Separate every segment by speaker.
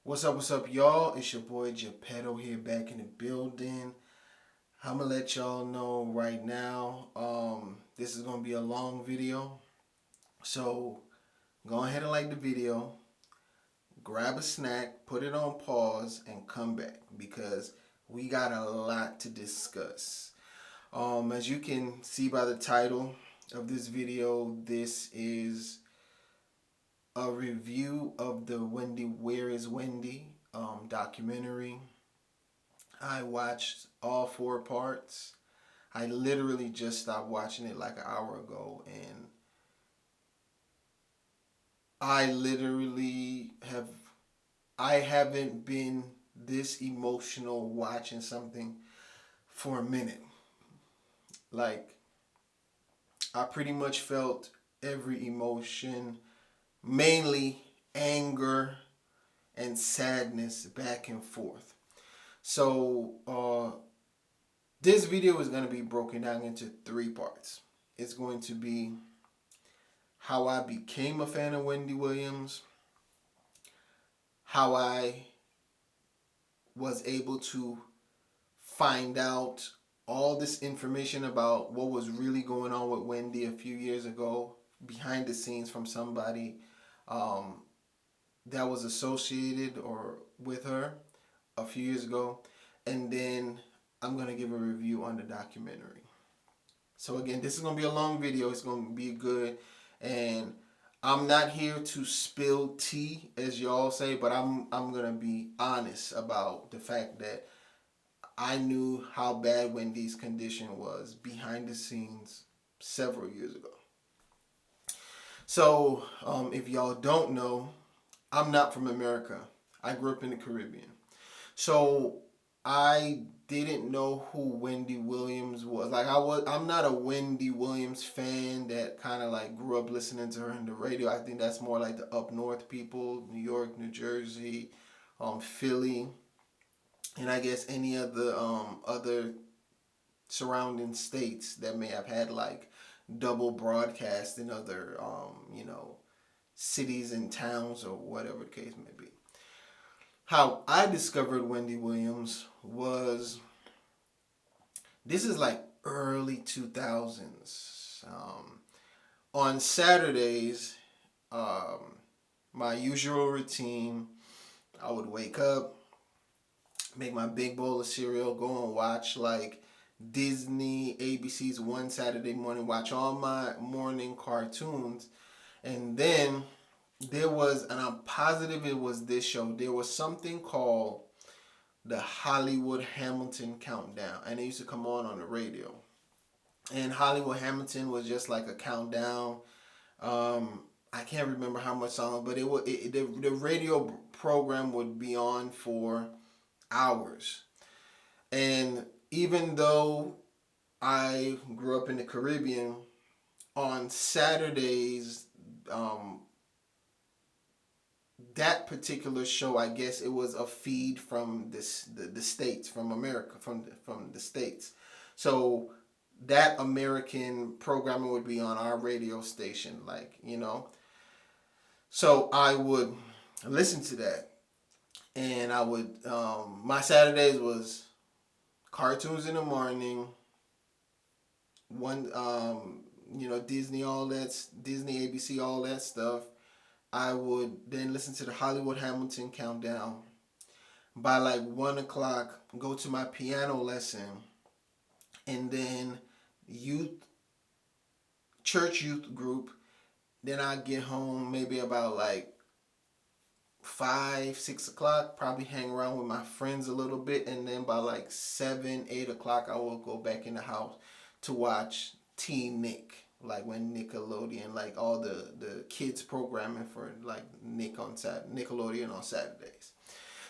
Speaker 1: What's up, y'all? It's your boy Gippetto here back in the building. I'm gonna let y'all know right now. This is gonna be a long video. So go ahead and like the video, grab a snack, put it on pause, and come back because we got a lot to discuss. As you can see by the title of this video, this is a review of the Wendy Where is Wendy documentary. I watched all four parts. I literally just stopped watching it like an hour ago, and I literally I haven't been this emotional watching something for a minute. Like, I pretty much felt every emotion, mainly anger and sadness back and forth. So, this video is going to be broken down into three parts. It's going to be how I became a fan of Wendy Williams, how I was able to find out all this information about what was really going on with Wendy a few years ago, behind the scenes from somebody um, that was associated or with her a few years ago, and then I'm going to give a review on the documentary. So again, this is going to be a long video. It's going to be good, and I'm not here to spill tea, as y'all say, but I'm going to be honest about the fact that I knew how bad Wendy's condition was behind the scenes several years ago. So, if y'all don't know, I'm not from America. I grew up in the Caribbean. So I didn't know who Wendy Williams was. I'm not a Wendy Williams fan that kind of like grew up listening to her on the radio. I think that's more like the up north people, New York, New Jersey, Philly, and I guess any of the other surrounding states that may have had like double broadcast in other cities and towns or whatever the case may be. How I discovered Wendy Williams was, this is like early 2000s. On Saturdays, my usual routine, I would wake up, make my big bowl of cereal, go and watch like Disney, ABC's One Saturday Morning, watch all my morning cartoons, and then there was, and I'm positive it was this show, there was something called the Hollywood Hamilton Countdown, and it used to come on the radio. And Hollywood Hamilton was just like a countdown. I can't remember how much songs, but the radio program would be on for hours. And even though I grew up in the Caribbean, on Saturdays, that particular show, I guess it was a feed from the states, from America, from the states. So that American programming would be on our radio station, So I would listen to that, and I would my Saturdays was cartoons in the morning, one Disney, Disney, ABC, all that stuff. I would then listen to the Hollywood Hamilton Countdown. By like 1 o'clock, go to my piano lesson, and then church youth group. Then I get home maybe about like 5, 6 o'clock. Probably hang around with my friends a little bit, and then by like 7, 8 o'clock, I will go back in the house to watch Teen Nick. Like when Nickelodeon, like all the kids programming for like Nickelodeon on Saturdays.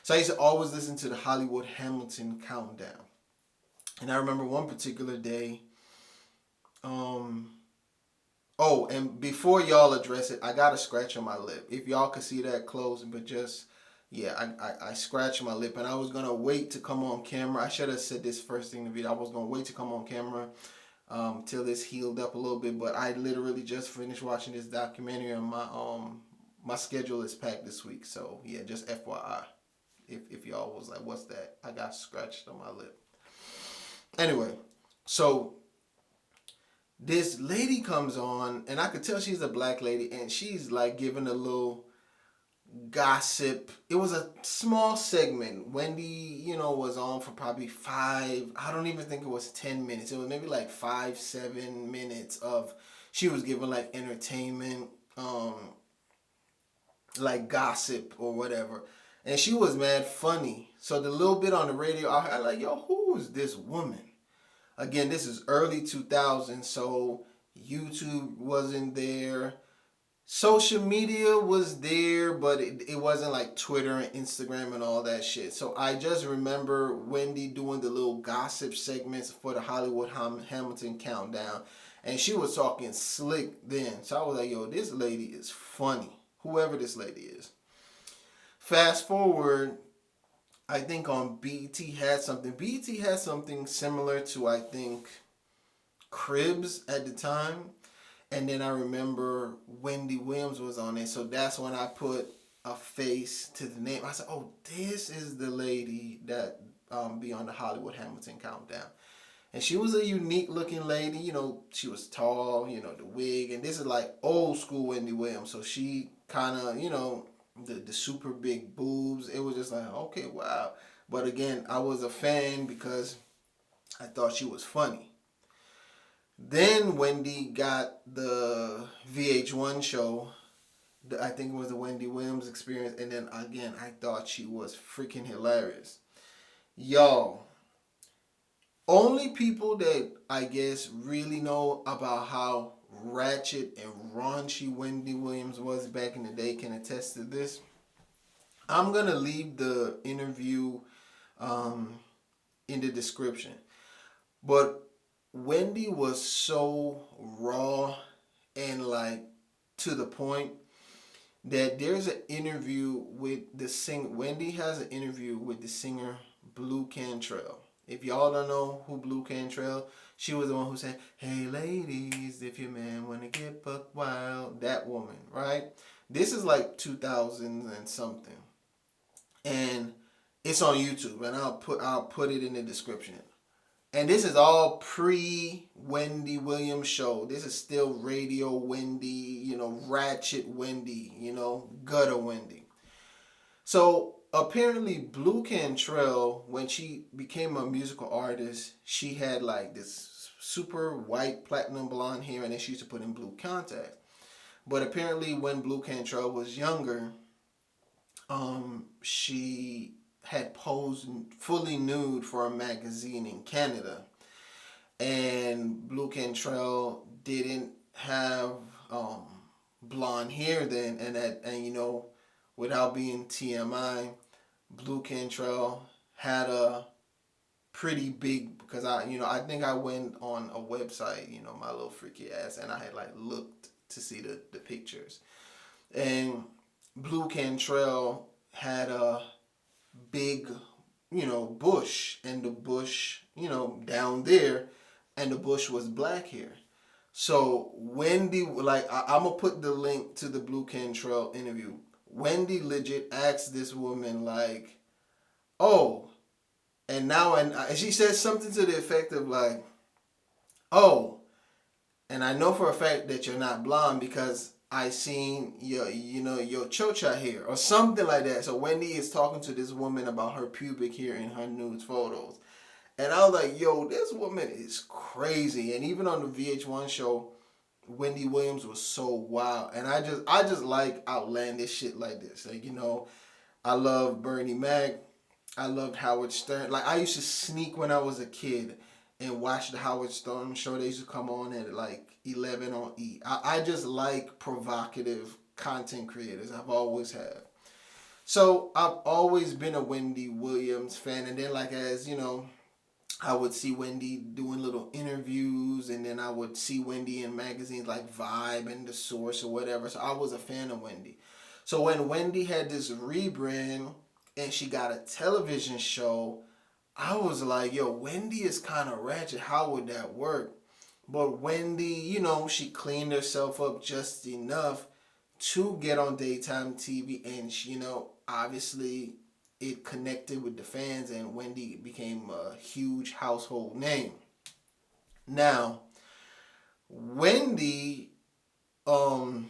Speaker 1: So I used to always listen to the Hollywood Hamilton Countdown. And I remember one particular day, oh, and before y'all address it, I got a scratch on my lip. If y'all could see that close, but just, yeah, I scratched my lip, and I was going to wait to come on camera. I should have said this first thing in the video. I was going to wait to come on camera till this healed up a little bit, but I literally just finished watching this documentary, and my schedule is packed this week, so yeah, just FYI. If y'all was like, what's that? I got scratched on my lip. Anyway, so this lady comes on, and I could tell she's a black lady, and she's like giving a little gossip. It was a small segment. Wendy, was on for probably I don't even think it was 10 minutes. It was maybe like 5-7 minutes of, she was giving like entertainment, like gossip or whatever. And she was mad funny. So the little bit on the radio, I had like, yo, who is this woman? Again, this is early 2000s, so YouTube wasn't there. Social media was there, but it wasn't like Twitter and Instagram and all that shit. So I just remember Wendy doing the little gossip segments for the Hollywood Hamilton Countdown. And she was talking slick then. So I was like, yo, this lady is funny. Whoever this lady is. Fast forward, I think on BT had something. BT had something similar to, I think, Cribs at the time. And then I remember Wendy Williams was on it. So that's when I put a face to the name. I said, oh, this is the lady that be on the Hollywood Hamilton Countdown. And she was a unique looking lady. She was tall, the wig. And this is like old school Wendy Williams. So she kind of, the super big boobs. It was just like, okay, wow. But again, I was a fan because I thought she was funny. Then Wendy got the VH1 show. I think it was the Wendy Williams Experience. And then again, I thought she was freaking hilarious. Y'all, only people that I guess really know about how ratchet and raunchy Wendy Williams was back in the day can attest to this. I'm going to leave the interview in the description. But Wendy was so raw and like to the point that there's an interview with the singer. Wendy has an interview with the singer Blue Cantrell. If y'all don't know who Blue Cantrell, she was the one who said, "Hey ladies, if your man wanna get buck wild," that woman, right? This is like 2000s and something, and it's on YouTube, and I'll put it in the description. And this is all pre-Wendy Williams show. This is still radio Wendy, ratchet Wendy, gutter Wendy. So apparently Blue Cantrell, when she became a musical artist, she had like this super white platinum blonde hair, and then she used to put in blue contacts. But apparently when Blue Cantrell was younger, she had posed fully nude for a magazine in Canada. And Blue Cantrell didn't have blonde hair then, and without being TMI, Blue Cantrell had a pretty big, because I think I went on a website, my little freaky ass, and I had like looked to see the pictures. And Blue Cantrell had a big, bush, and the bush, down there, and the bush was black hair. So Wendy, like, I'm going to put the link to the Blue Cantrell interview. Wendy legit asked this woman, like, oh, and now, and she said something to the effect of like, oh, and I know for a fact that you're not blonde because I seen your chocha hair or something like that. So Wendy is talking to this woman about her pubic hair in her nude photos. And I was like, yo, this woman is crazy. And even on the VH1 show, Wendy Williams was so wild. And I just like outlandish shit like this. Like, I love Bernie Mac. I loved Howard Stern. Like, I used to sneak when I was a kid and watch the Howard Stern show. They used to come on at like 11 on E. I just like provocative content creators. I've always have. So I've always been a Wendy Williams fan. And then like as, I would see Wendy doing little interviews, and then I would see Wendy in magazines like Vibe and The Source or whatever. So I was a fan of Wendy. So when Wendy had this rebrand and she got a television show, I was like, yo, Wendy is kind of ratchet. How would that work? But Wendy, she cleaned herself up just enough to get on daytime TV, and she, obviously it connected with the fans, and Wendy became a huge household name. Now, Wendy, um,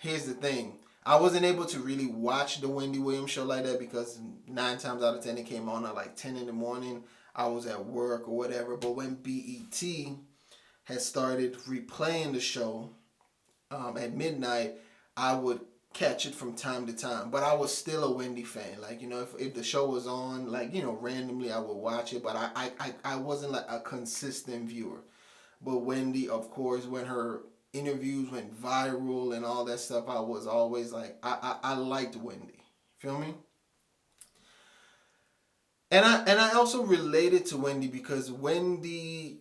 Speaker 1: here's the thing. I wasn't able to really watch the Wendy Williams show like that because 9 times out of 10 it came on at like 10 in the morning. I was at work or whatever. But when BET had started replaying the show at midnight, I would catch it from time to time. But I was still a Wendy fan. Like, if the show was on, like, randomly I would watch it. But I wasn't like a consistent viewer. But Wendy, of course, when her interviews went viral and all that stuff, I was always like, I liked Wendy. Feel me? And I also related to Wendy because Wendy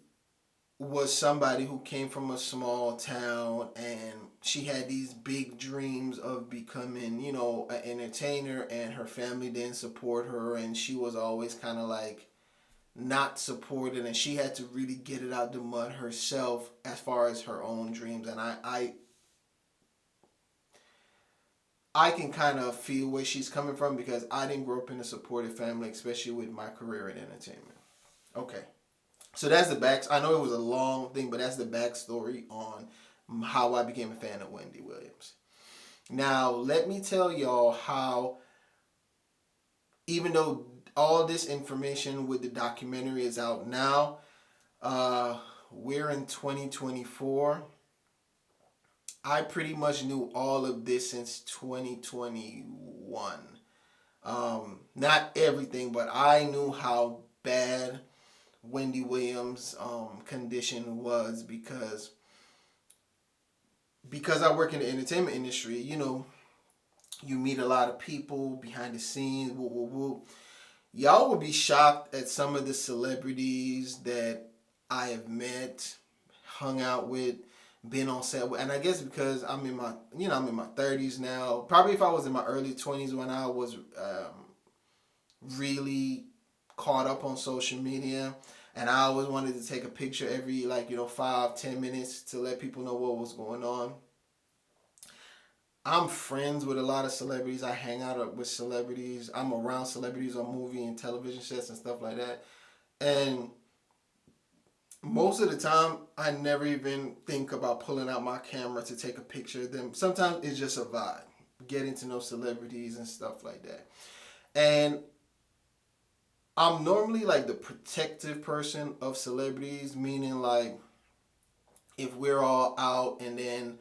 Speaker 1: was somebody who came from a small town, and she had these big dreams of becoming, an entertainer, and her family didn't support her, and she was always kind of like not supported, and she had to really get it out the mud herself as far as her own dreams. And I can kind of feel where she's coming from because I didn't grow up in a supportive family, especially with my career in entertainment. Okay. So that's the back. I know it was a long thing, but that's the backstory on how I became a fan of Wendy Williams. Now, let me tell y'all how, even though all this information with the documentary is out now, we're in 2024. I pretty much knew all of this since 2021. Not everything, but I knew how bad Wendy Williams' condition was because I work in the entertainment industry. You meet a lot of people behind the scenes. Woo, woo, woo. Y'all would be shocked at some of the celebrities that I have met, hung out with, been on set with. And I guess because I'm in my 30s now. Probably if I was in my early 20s when I was really caught up on social media, and I always wanted to take a picture every 5-10 minutes to let people know what was going on. I'm friends with a lot of celebrities. I hang out with celebrities. I'm around celebrities on movie and television sets and stuff like that. And most of the time, I never even think about pulling out my camera to take a picture of them. Sometimes it's just a vibe, getting to know celebrities and stuff like that. And I'm normally like the protective person of celebrities, meaning like if we're all out and then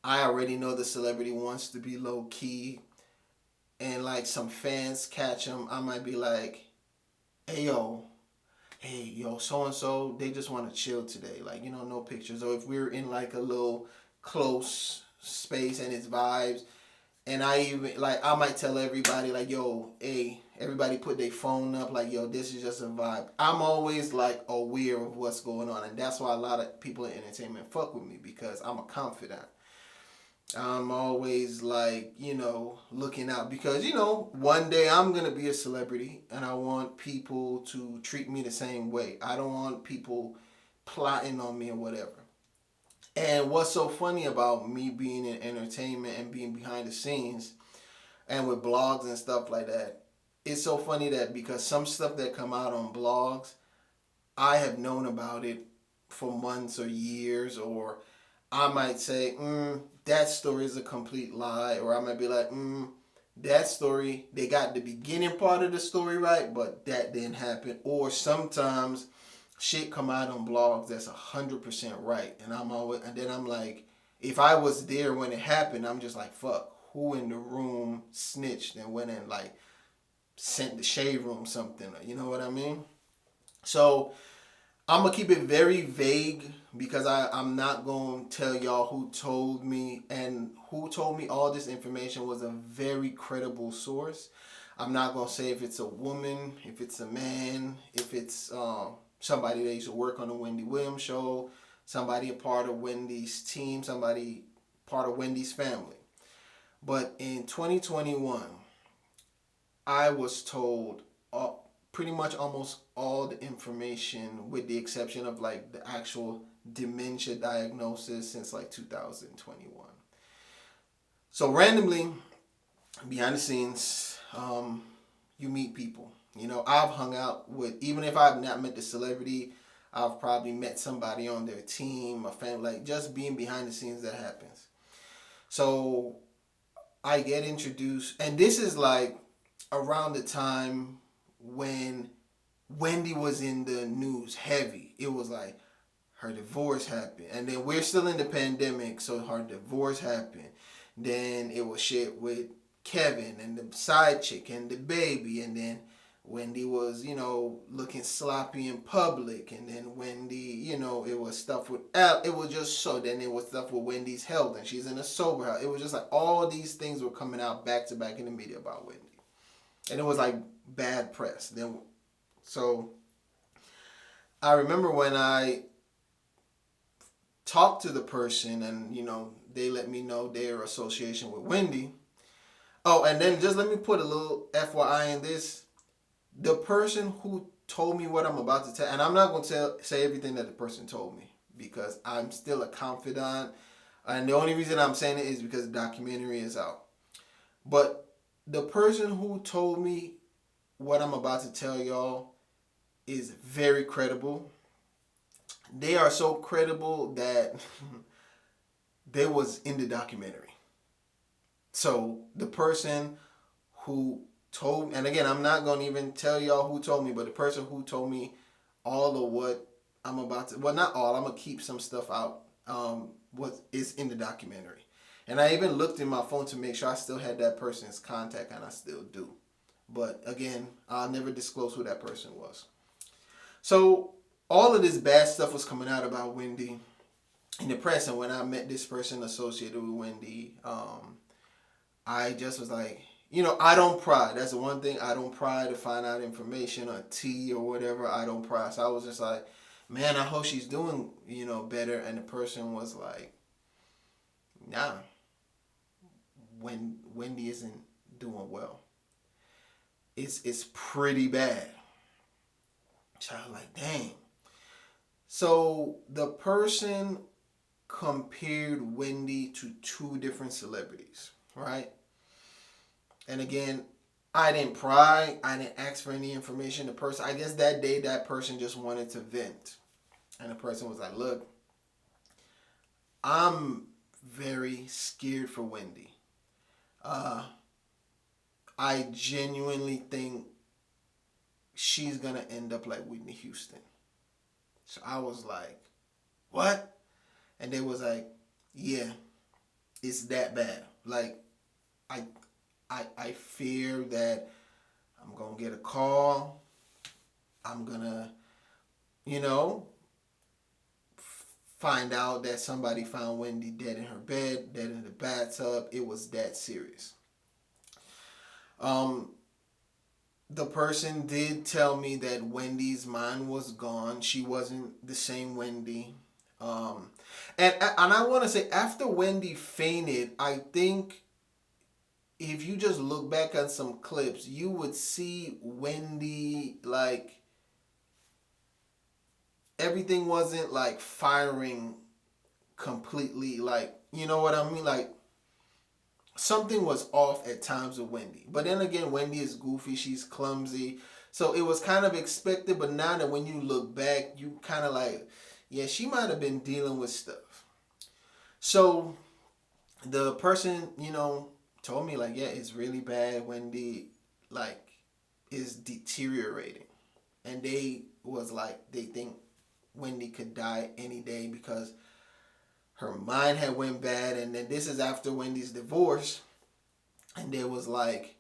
Speaker 1: I already know the celebrity wants to be low key and like some fans catch them, I might be like, hey yo, so and so, they just want to chill today. Like, no pictures. Or if we're in like a little close space and it's vibes, and I might tell everybody like, yo, hey, everybody put their phone up, like, yo, this is just a vibe. I'm always like aware of what's going on, and that's why a lot of people in entertainment fuck with me because I'm a confidant. I'm always like, looking out because, one day I'm going to be a celebrity and I want people to treat me the same way. I don't want people plotting on me or whatever. And what's so funny about me being in entertainment and being behind the scenes and with blogs and stuff like that, it's so funny that because some stuff that come out on blogs, I have known about it for months or years, or I might say, that story is a complete lie. Or I might be like, that story, they got the beginning part of the story right, but that didn't happen. Or sometimes shit come out on blogs that's 100% right. And then I'm like, if I was there when it happened, I'm just like, fuck, who in the room snitched and went and like sent the shade room something? You know what I mean? So I'm going to keep it very vague because I'm not going to tell y'all who told me, and who told me all this information was a very credible source. I'm not going to say if it's a woman, if it's a man, if it's somebody that used to work on the Wendy Williams show, somebody a part of Wendy's team, somebody part of Wendy's family. But in 2021, I was told pretty much almost all the information with the exception of like the actual dementia diagnosis since like 2021. So randomly, behind the scenes, um, you meet people. You know, I've hung out with, even if I've not met the celebrity, I've probably met somebody on their team, a family, like just being behind the scenes that happens. So I get introduced, and this is like around the time when Wendy was in the news heavy. It was like her divorce happened, and then we're still in the pandemic, so her divorce happened. Then it was shit with Kevin and the side chick and the baby, and then Wendy was, looking sloppy in public, and then Wendy, it was stuff with Al. It was just so. Then it was stuff with Wendy's health, and she's in a sober house. It was just like all these things were coming out back to back in the media about Wendy, and it was like bad press. Then, so I remember when I talked to the person, and they let me know their association with Wendy. Oh, and then just let me put a little FYI in this. The person who told me what I'm about to tell, and I'm not going to say everything that the person told me because I'm still a confidant, and the only reason I'm saying it is because the documentary is out. But the person who told me what I'm about to tell y'all is very credible. They are so credible that they was in the documentary. So the person who told, and again, I'm not going to even tell y'all who told me, but the person who told me all of what I'm about to, well, not all, I'm going to keep some stuff out, what is in the documentary. And I even looked in my phone to make sure I still had that person's contact, and I still do. But again, I'll never disclose who that person was. So all of this bad stuff was coming out about Wendy in the press, and when I met this person associated with Wendy, I just was like, I don't pry. That's the one thing. I don't pry to find out information or tea or whatever. I don't pry. So I was just like, man, I hope she's doing, better. And the person was like, nah, Wendy isn't doing well. It's pretty bad. So I was like, dang. So the person compared Wendy to two different celebrities, right? And again, I didn't pry. I didn't ask for any information. The person, I guess that day, that person just wanted to vent. And the person was like, look, I'm very scared for Wendy. I genuinely think she's going to end up like Whitney Houston. So I was like, what? And they was like, yeah, it's that bad. Like, I fear that I'm going to get a call. I'm going to, find out that somebody found Wendy dead in her bed, dead in the bathtub. It was that serious. The person did tell me that Wendy's mind was gone. She wasn't the same Wendy. And I want to say, after Wendy fainted, I think if you just look back at some clips, you would see Wendy, like, everything wasn't like firing completely, like, you know what I mean? Like, something was off at times with Wendy. But then again, Wendy is goofy, she's clumsy. So it was kind of expected, but now that when you look back, you kind of like, yeah, she might have been dealing with stuff. So the person, told me like, yeah, it's really bad. Wendy, like, is deteriorating. And they was like, they think Wendy could die any day because her mind had went bad. And then this is after Wendy's divorce. And there was like,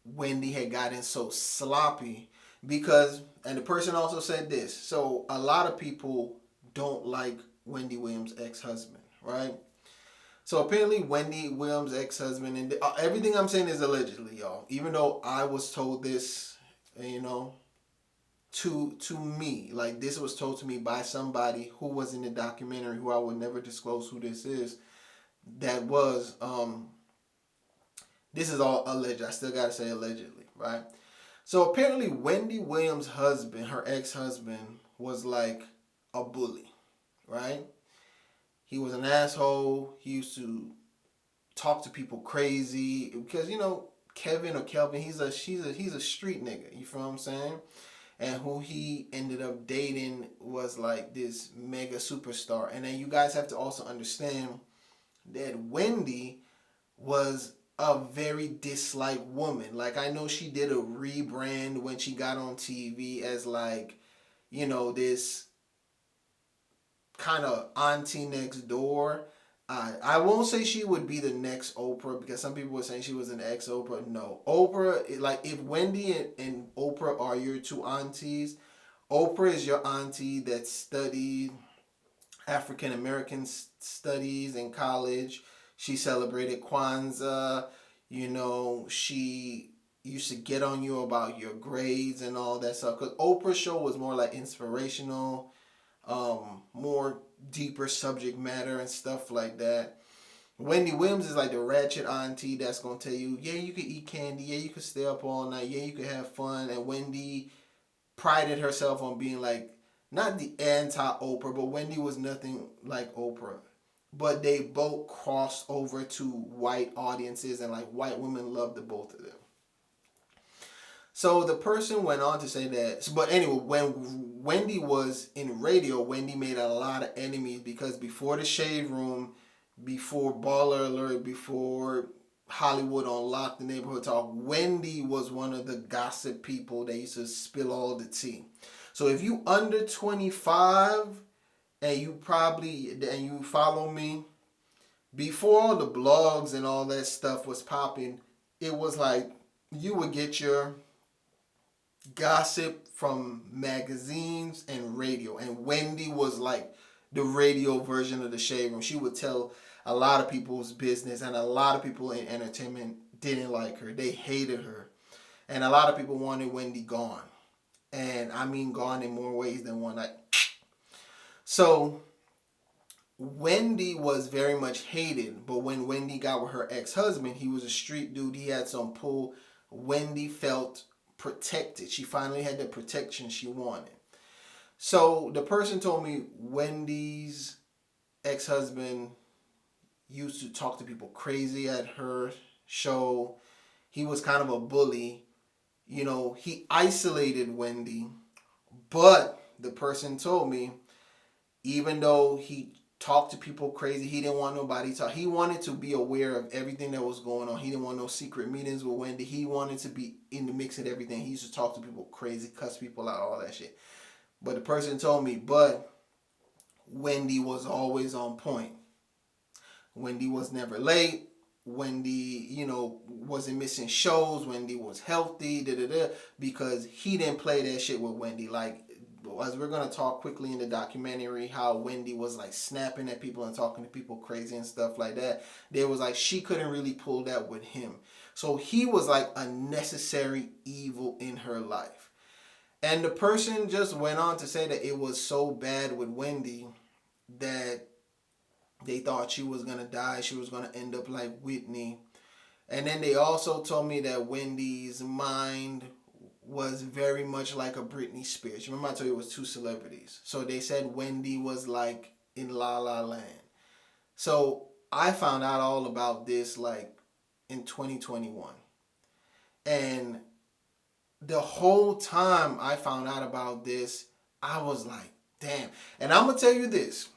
Speaker 1: Wendy had gotten so sloppy because, and the person also said this, so a lot of people don't like Wendy Williams' ex-husband, right? So apparently Wendy Williams' ex-husband, and everything I'm saying is allegedly, y'all. Even though I was told this, to me, like this was told to me by somebody who was in the documentary, who I would never disclose who this is. That was, this is all alleged. I still gotta say allegedly, right? So apparently Wendy Williams' husband, her ex-husband, was like a bully, right? He was an asshole. He used to talk to people crazy because Kevin or Kelvin, he's a street nigga. You feel what I'm saying? And who he ended up dating was like this mega superstar. And then you guys have to also understand that Wendy was a very disliked woman. Like, I know she did a rebrand when she got on TV as like, this kind of auntie next door. I won't say she would be the next Oprah because some people were saying she was an ex Oprah. No, Oprah, like if Wendy and Oprah are your two aunties, Oprah is your auntie that studied African American studies in college. She celebrated Kwanzaa. She used to get on you about your grades and all that stuff. Because Oprah's show was more like inspirational, more deeper subject matter and stuff like that. Wendy Williams is like the ratchet auntie that's gonna tell you, yeah, you can eat candy, yeah, you can stay up all night, yeah, you can have fun. And Wendy prided herself on being like not the anti-Oprah, but Wendy was nothing like Oprah. But they both crossed over to white audiences, and like white women loved the both of them. So the person went on to say that, but anyway, when Wendy was in radio, Wendy made a lot of enemies because before the Shade Room, before Baller Alert, before Hollywood on Lock, the Neighborhood Talk, Wendy was one of the gossip people that used to spill all the tea. So if you under 25 and you follow me, before all the blogs and all that stuff was popping, it was like you would get your gossip from magazines and radio. And Wendy was like the radio version of the Shade Room. She would tell a lot of people's business, and a lot of people in entertainment didn't like her. They hated her. And a lot of people wanted Wendy gone. And I mean gone in more ways than one. So Wendy was very much hated, but when Wendy got with her ex-husband, he was a street dude. He had some pull. Wendy felt protected. She finally had the protection she wanted. So the person told me Wendy's ex-husband used to talk to people crazy at her show. He was kind of a bully. He isolated Wendy, but the person told me even though he talked to people crazy, he didn't want nobody to talk. He wanted to be aware of everything that was going on. He didn't want no secret meetings with Wendy. He wanted to be in the mix of everything. He used to talk to people crazy, cuss people out, all that shit. But the person told me, but Wendy was always on point. Wendy was never late. Wendy, wasn't missing shows. Wendy was healthy, because he didn't play that shit with Wendy. Like, as we're going to talk quickly in the documentary, how Wendy was like snapping at people and talking to people crazy and stuff like that. There was like, she couldn't really pull that with him. So he was like a necessary evil in her life. And the person just went on to say that it was so bad with Wendy that they thought she was going to die. She was going to end up like Whitney. And then they also told me that Wendy's mind was very much like a Britney Spears. Remember I told you it was two celebrities. So they said Wendy was like in La La Land. So I found out all about this like in 2021. And the whole time I found out about this, I was like, damn. And I'm going to tell you this.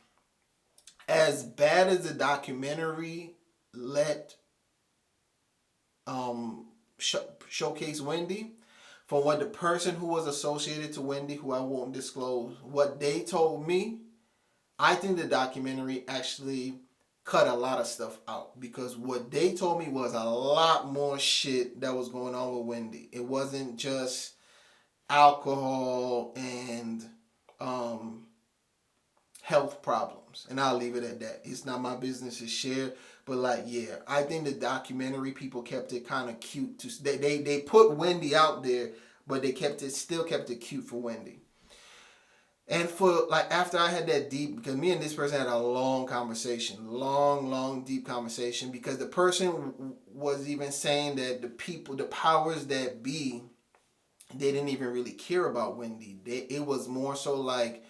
Speaker 1: As bad as the documentary let showcase Wendy, from what the person who was associated to Wendy, who I won't disclose, what they told me, I think the documentary actually cut a lot of stuff out. Because what they told me was a lot more shit that was going on with Wendy. It wasn't just alcohol and health problems. And I'll leave it at that. It's not my business to share. But like, yeah, I think the documentary people kept it kind of cute. They put Wendy out there, but they still kept it cute for Wendy. And for like, after I had that deep, because me and this person had a long conversation, long, deep conversation, because the person was even saying that the powers that be, they didn't even really care about Wendy. It was more so like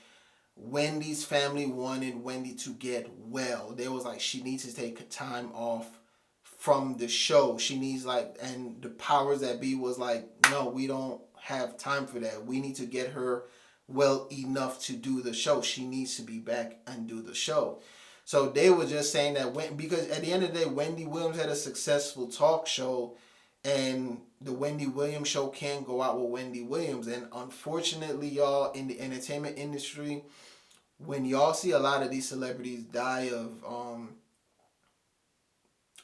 Speaker 1: Wendy's family wanted Wendy to get well. They was like, she needs to take time off from the show. She needs like, and the powers that be was like, no, we don't have time for that. We need to get her well enough to do the show. She needs to be back and do the show. So they were just saying that because at the end of the day, Wendy Williams had a successful talk show, and the Wendy Williams show can't go out with Wendy Williams. And unfortunately, y'all, in the entertainment industry, when y'all see a lot of these celebrities die of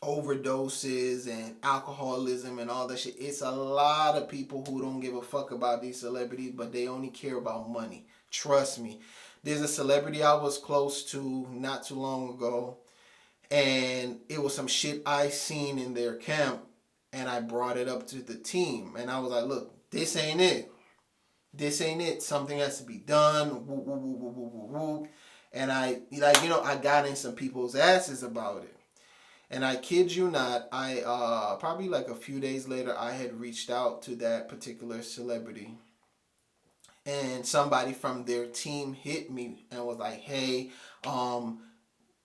Speaker 1: overdoses and alcoholism and all that shit, it's a lot of people who don't give a fuck about these celebrities, but they only care about money. Trust me. There's a celebrity I was close to not too long ago, and it was some shit I seen in their camp, and I brought it up to the team, and I was like, look, this ain't it. This ain't it. Something has to be done. Woo, woo, woo, woo, woo, woo, woo. And I got in some people's asses about it. And I kid you not, I probably like a few days later, I had reached out to that particular celebrity, and somebody from their team hit me and was like, hey,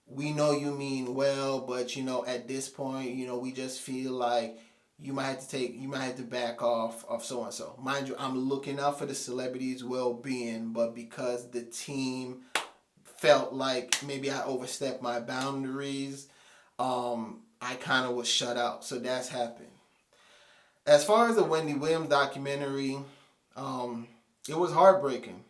Speaker 1: we know you mean well, but at this point, we just feel like you might have to back off of so and so. Mind you, I'm looking out for the celebrity's well-being, but because the team felt like maybe I overstepped my boundaries, I kind of was shut out. So that's happened. As far as the Wendy Williams documentary, it was heartbreaking.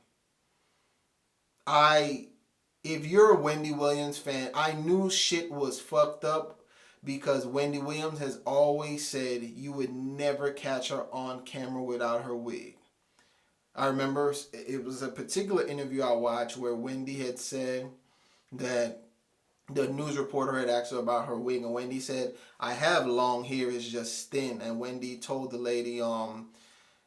Speaker 1: If you're a Wendy Williams fan, I knew shit was fucked up, because Wendy Williams has always said you would never catch her on camera without her wig. I remember it was a particular interview I watched where Wendy had said that the news reporter had asked her about her wig, and Wendy said, I have long hair, it's just thin. And Wendy told the lady, when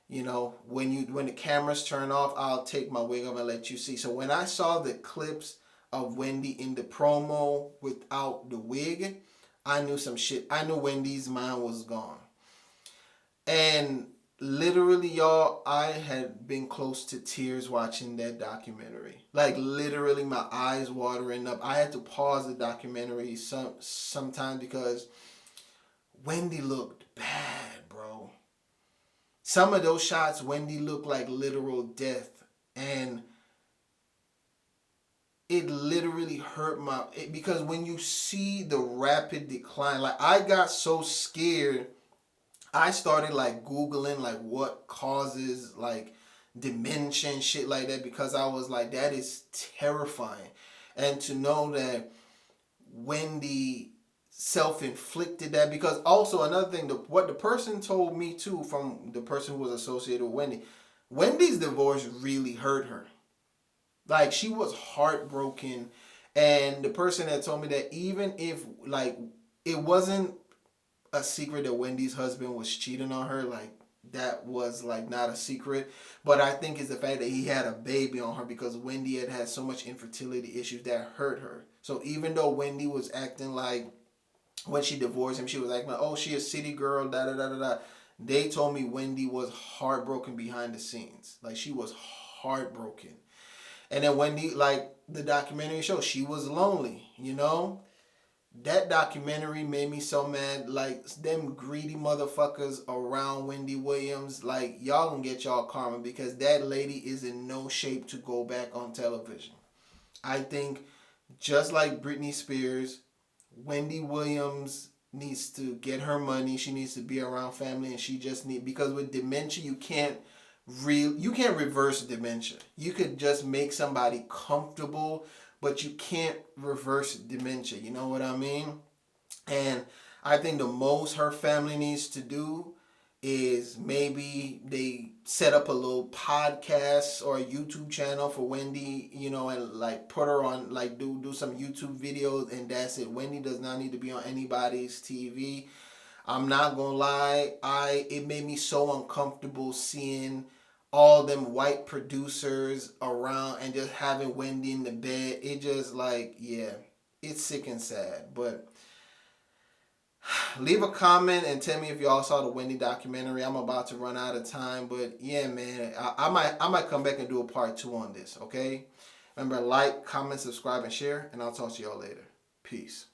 Speaker 1: the cameras turn off, I'll take my wig off and let you see. So when I saw the clips of Wendy in the promo without the wig, I knew some shit. I knew Wendy's mind was gone. And literally, y'all, I had been close to tears watching that documentary. Like, literally, my eyes watering up. I had to pause the documentary sometimes because Wendy looked bad, bro. Some of those shots, Wendy looked like literal death. And it literally hurt because when you see the rapid decline, like, I got so scared, I started like Googling like what causes like dementia and shit like that, because I was like, that is terrifying. And to know that Wendy self-inflicted that, because also another thing, what the person told me too, from the person who was associated with Wendy's divorce really hurt her. Like, she was heartbroken, and the person that told me that even if like it wasn't a secret that Wendy's husband was cheating on her, like that was like not a secret, but I think it's the fact that he had a baby on her, because Wendy had so much infertility issues that hurt her. So even though Wendy was acting like, when she divorced him, she was acting like, oh, she a city girl, da da da da da, they told me Wendy was heartbroken behind the scenes. Like, she was heartbroken. And then Wendy, like the documentary shows, she was lonely, That documentary made me so mad. Like, them greedy motherfuckers around Wendy Williams, like, y'all gonna get y'all karma, because that lady is in no shape to go back on television. I think just like Britney Spears, Wendy Williams needs to get her money. She needs to be around family, and she just because with dementia, you can't reverse dementia. You could just make somebody comfortable, but you can't reverse dementia. You know what I mean? And I think the most her family needs to do is maybe they set up a little podcast or a YouTube channel for Wendy, and like put her on, like do some YouTube videos, and that's it. Wendy does not need to be on anybody's TV. I'm not gonna lie, it made me so uncomfortable seeing all them white producers around and just having Wendy in the bed. It just like, yeah, it's sick and sad. But leave a comment and tell me if y'all saw the Wendy documentary. I'm about to run out of time, but yeah, man, I might come back and do a part 2 on this, okay? Remember, like, comment, subscribe, and share, and I'll talk to y'all later. Peace.